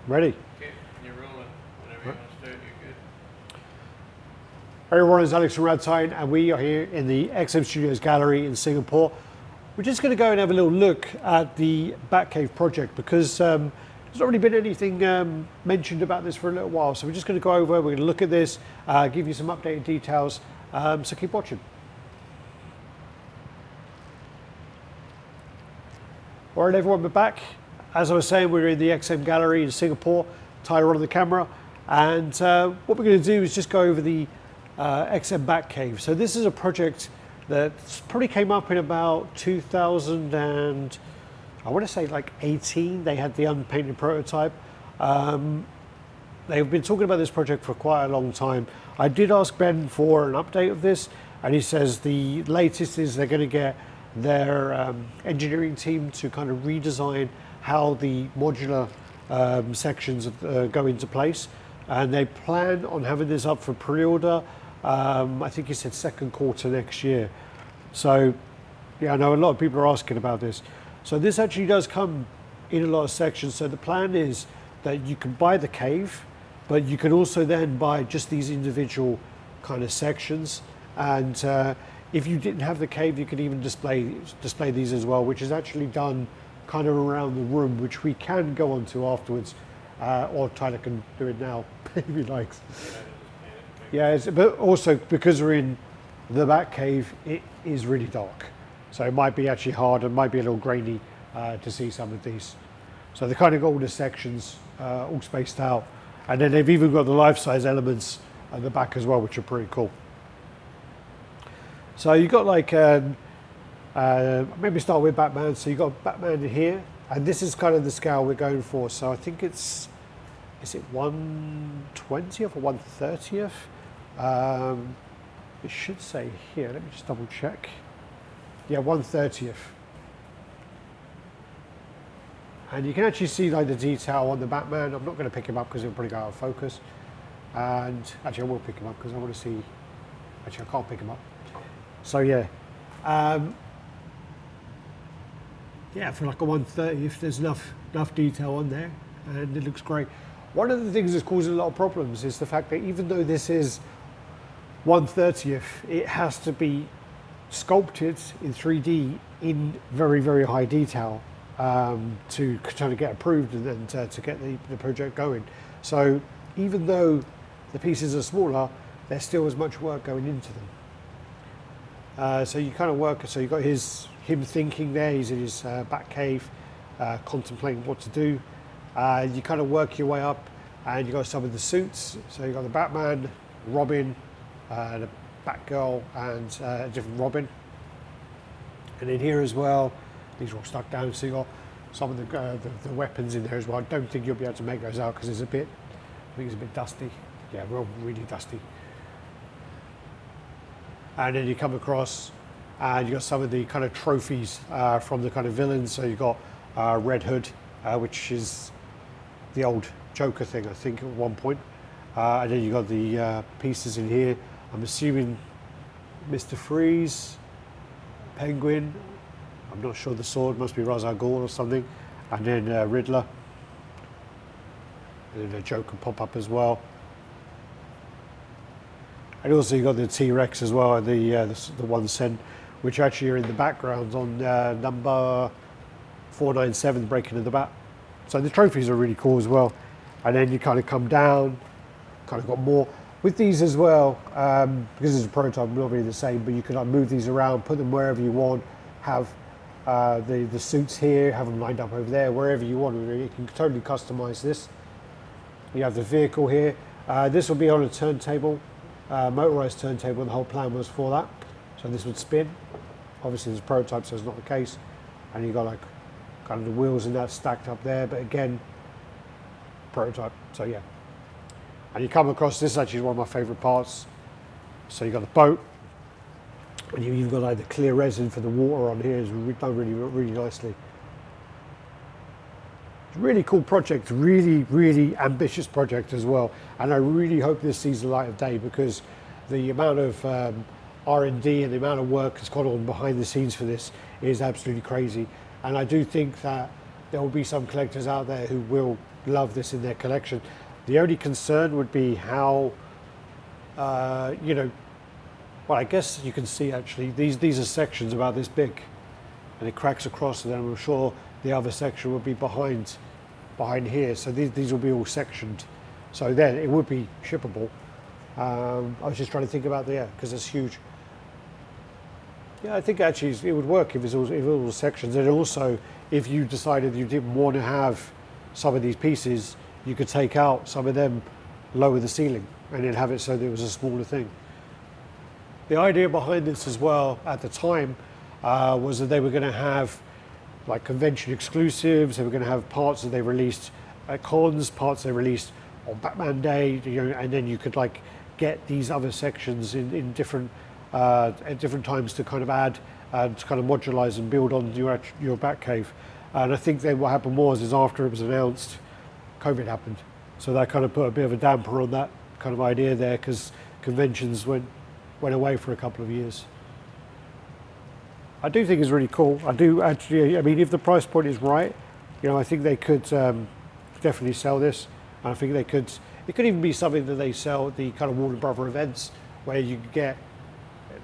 Ready? Okay, you're rolling. Whenever you want to start, you're good. Hey everyone, it's Alex from Radtine, and we are here in the XM Studios Gallery in Singapore. We're just going to go and have a little look at the Batcave project because there's not really been anything mentioned about this for a little while. So we're just going to go over, we're going to look at this, give you some updated details, so keep watching. All right everyone, we're back. As I was saying, we're in the XM Gallery in Singapore, Tyler on the camera, and what we're going to do is just go over the XM Batcave. So this is a project that probably came up in about 2000 and I want to say like 18. They had the unpainted prototype. They've been talking about this project for quite a long time. I did ask Ben for an update of this, and he says the latest is they're going to get their engineering team to kind of redesign how the modular sections go into place, and they plan on having this up for pre-order. I think he said second quarter next year. So yeah, I know a lot of people are asking about this. So this actually does come in a lot of sections. So the plan is that you can buy the cave, but you can also then buy just these individual kind of sections. And if you didn't have the cave, you could even display these as well, which is actually done kind of around the room, which we can go on to afterwards, or Tyler can do it now if he likes. Yeah, but also because we're in the Batcave, it is really dark. So it might be actually hard and might be a little grainy to see some of these. So they kind of got all the sections all spaced out. And then they've even got the life-size elements at the back as well, which are pretty cool. So you've got like, maybe start with Batman. So you've got Batman here, and this is kind of the scale we're going for. So I think it's, is it 1/20th or 1/30th? It should say here, let me just double check. Yeah, 1/30th. And you can actually see like the detail on the Batman. I'm not going to pick him up because it'll probably go out of focus. And actually I will pick him up because I want to see, actually I can't pick him up. So yeah. Yeah, for like a 1/30th, there's enough detail on there, and it looks great. One of the things that's causing a lot of problems is the fact that even though this is 1/30th, it has to be sculpted in 3D in very, very high detail to kind of get approved and then to get the project going. So even though the pieces are smaller, there's still as much work going into them. So you kind of work, so you've got him thinking there, he's in his Batcave, contemplating what to do. You kind of work your way up, and you've got some of the suits. So you've got the Batman, Robin, the Batgirl, and a different Robin. And in here as well, these are all stuck down, so you've got some of the weapons in there as well. I don't think you'll be able to make those out because it's a bit, I think it's a bit dusty. Yeah, well, really dusty. And then you come across, and you've got some of the kind of trophies from the kind of villains. So you've got Red Hood, which is the old Joker thing, I think, at one point. And then you've got the pieces in here. I'm assuming Mr. Freeze, Penguin, I'm not sure the sword, must be Ra's al Ghul or something. And then Riddler. And then the Joker pop up as well. And also you've got the T-Rex as well, the 1 cent, which actually are in the background on number 497, Breaking of the Bat. So the trophies are really cool as well. And then you kind of come down, kind of got more. With these as well, because it's a prototype, not really the same, but you can like move these around, put them wherever you want, have the suits here, have them lined up over there, wherever you want. You can totally customize this. You have the vehicle here. This will be on a turntable, motorized turntable, and the whole plan was for that. So this would spin. Obviously there's a prototype, so it's not the case. And you've got like kind of the wheels and that stacked up there, but again, prototype, so yeah. And you come across, this actually is one of my favorite parts. So you've got the boat, and you've got like the clear resin for the water on here. It's done really, really nicely. It's a really cool project, really, really ambitious project as well. And I really hope this sees the light of day because the amount of R&D and the amount of work that's gone on behind the scenes for this is absolutely crazy. And I do think that there will be some collectors out there who will love this in their collection. The only concern would be how, you know, well, I guess you can see actually these are sections about this big, and it cracks across, and then I'm sure the other section would be behind here. So these will be all sectioned. So then it would be shippable. I was just trying to think about because it's huge. Yeah, I think actually it would work if it was all sections, and also if you decided you didn't want to have some of these pieces, you could take out some of them, lower the ceiling, and then have it so that it was a smaller thing. The idea behind this as well at the time was that they were going to have like convention exclusives. They were going to have parts that they released at cons, parts they released on Batman Day, you know, and then you could like get these other sections in different at different times to kind of add and kind of modularize and build on your Batcave. And I think then what happened is after it was announced, COVID happened, so that kind of put a bit of a damper on that kind of idea there, because conventions went away for a couple of years. I do think it's really cool. I do actually. I mean, if the price point is right, you know, I think they could definitely sell this. And I think they could. It could even be something that they sell at the kind of Warner Brother events, where you can get,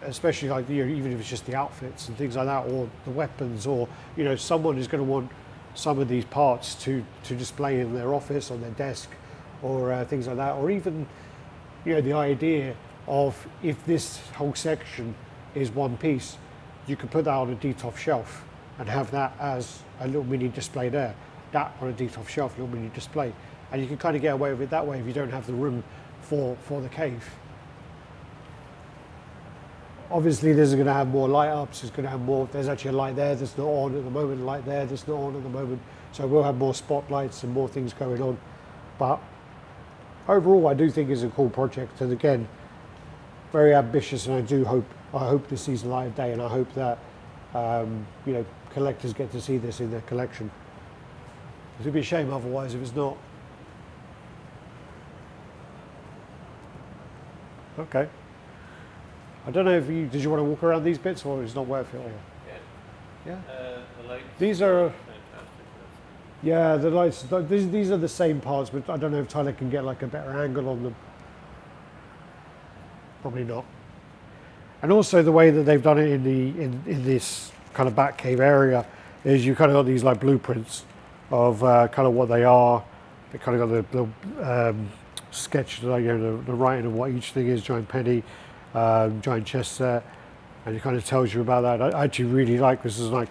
especially like, you know, even if it's just the outfits and things like that, or the weapons, or, you know, someone is going to want some of these parts to display in their office, on their desk, or things like that, or even, you know, the idea of, if this whole section is one piece, you could put that on a DTOF shelf and have that as a little mini display there, that on a DTOF shelf, little mini display, and you can kind of get away with it that way if you don't have the room for the cave. Obviously, there's going to have more light ups. There's going to have more. There's actually a light there that's not on at the moment. A light there that's not on at the moment. So we'll have more spotlights and more things going on. But overall, I do think it's a cool project. And again, very ambitious. And I hope this sees the light of day. And I hope that you know, collectors get to see this in their collection. It would be a shame otherwise if it's not. Okay. I don't know if did you want to walk around these bits, or it's not worth it? Or? Yeah. Yeah. The lights. These are. Fantastic. Yeah, the lights. These are the same parts, but I don't know if Tyler can get like a better angle on them. Probably not. And also the way that they've done it in this kind of Batcave area is you kind of got these like blueprints of kind of what they are. They kind of got the sketch, like, you know, the writing of what each thing is, giant penny, giant chess set, and it kind of tells you about that. I actually really like this. Is like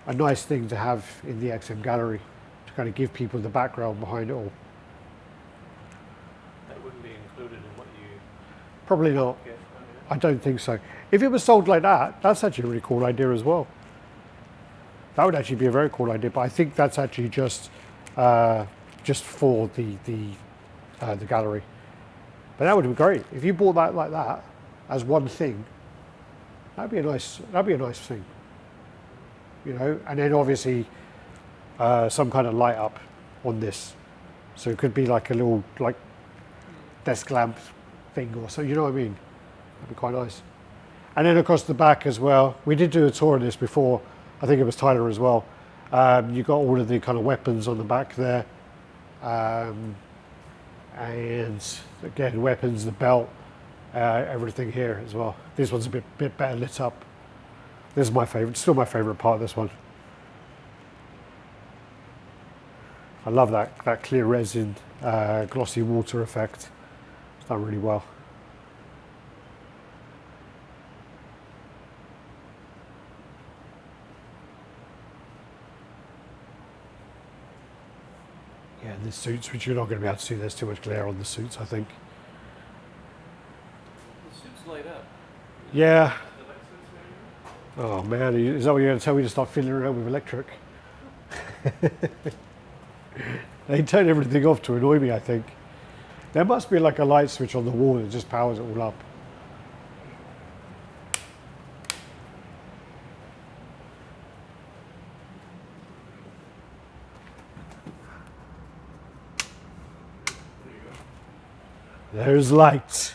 a nice thing to have in the XM gallery to kind of give people the background behind it all. That wouldn't be included in what you Probably not. get. I don't think so. If it was sold like that, that's actually a really cool idea as well. That would actually be a very cool idea. But I think that's actually just for the gallery. But that would be great if you bought that like that as one thing. That'd be a nice thing, you know. And then obviously some kind of light up on this, so it could be like a little like desk lamp thing or so. You know what I mean? That'd be quite nice. And then across the back as well, we did do a tour of this before. I think it was Tyler as well. You got all of the kind of weapons on the back there. And again, weapons, the belt, everything here as well. This one's a bit better lit up. This is my favorite, still my favorite part of this one. I love that clear resin, glossy water effect. It's done really well. Yeah, the suits, which you're not going to be able to see, there's too much glare on the suits, I think. The suits light up. Yeah. The light suits Oh man, is that what you're going to tell me, to start fiddling around with electric? They turn everything off to annoy me, I think. There must be like a light switch on the wall that just powers it all up. There's lights.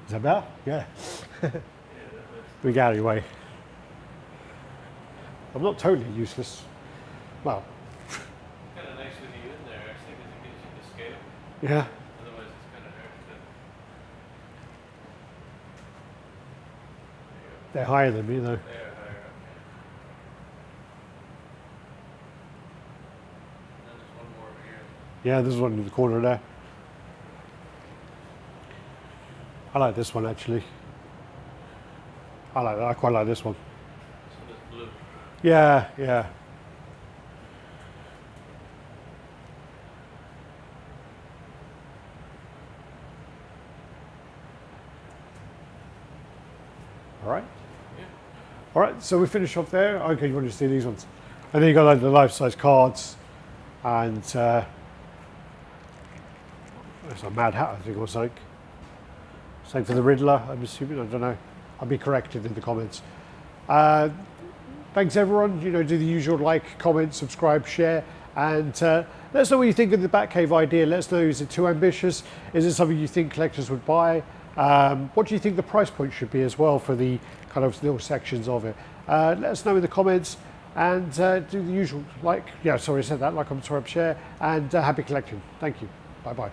Is that better? Yeah. We got it away. I'm not totally useless. Well, Yeah, Otherwise, it's kind of hard to. There they're higher than me though. you go. They are higher up. And then there's one more over here. Yeah, there's one in the corner there. I like this one actually. I like that. I quite like this one. This one is blue. Yeah, yeah. All right. Yeah. All right, so we finish off there. Okay, you want to see these ones? And then you got like the life-size cards, and there's a Mad Hat, I think, or something. Same for the Riddler, I'm assuming. I don't know. I'll be corrected in the comments. Thanks everyone. You know, do the usual like, comment, subscribe, share, and let us know what you think of the Batcave idea. Let us know, is it too ambitious? Is it something you think collectors would buy? What do you think the price point should be as well for the kind of little sections of it? Let us know in the comments, and do the usual like, yeah, sorry I said that, like, comment, subscribe, share, and happy collecting. Thank you. Bye bye.